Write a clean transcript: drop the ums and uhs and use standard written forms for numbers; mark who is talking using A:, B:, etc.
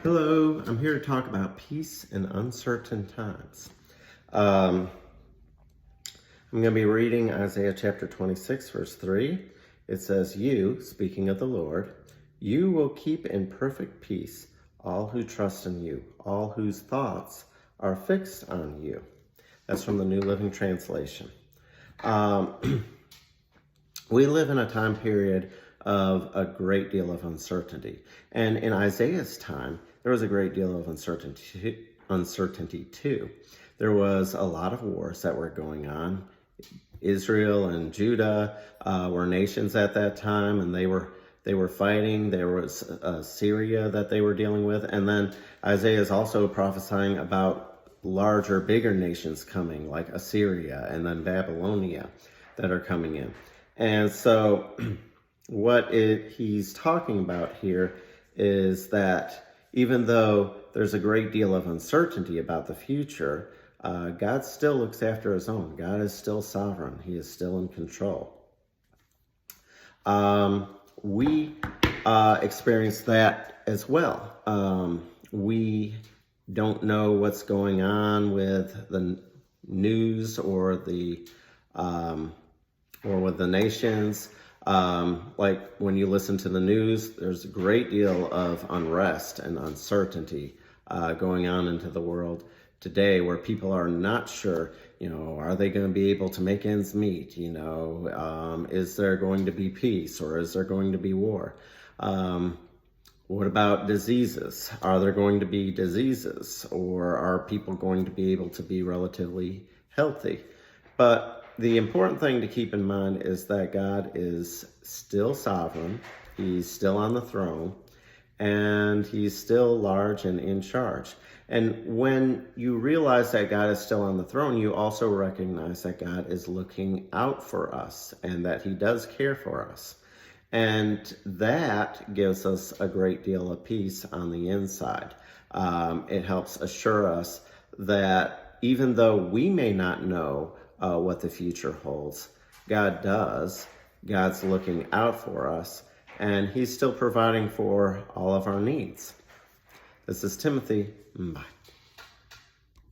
A: Hello, I'm here to talk about peace in uncertain times. I'm going to be reading Isaiah chapter 26, verse 3. It says, "You," speaking of the Lord, "you will keep in perfect peace all who trust in you, all whose thoughts are fixed on you." That's from the New Living Translation. We live in a time period of a great deal of uncertainty. And in Isaiah's time, there was a great deal of uncertainty too. There was a lot of wars that were going on. Israel and Judah were nations at that time, and they were fighting. There was Syria that they were dealing with. And then Isaiah is also prophesying about larger, bigger nations coming, like Assyria and then Babylonia, that are coming in. And so he's talking about here is that even though there's a great deal of uncertainty about the future, God still looks after his own. God is still sovereign. He is still in control. We experience that as well. We don't know what's going on with the news or with the nations. Like when you listen to the news, there's a great deal of unrest and uncertainty going on into the world today, where people are not sure, are they going to be able to make ends meet? Is there going to be peace, or is there going to be war? What about diseases? Are there going to be diseases, or are people going to be able to be relatively healthy? But the important thing to keep in mind is that God is still sovereign. He's still on the throne, and he's still large and in charge. And when you realize that God is still on the throne, you also recognize that God is looking out for us and that he does care for us. And that gives us a great deal of peace on the inside. It helps assure us that even though we may not know what the future holds, God does. God's looking out for us, and he's still providing for all of our needs. This is Timothy. Bye.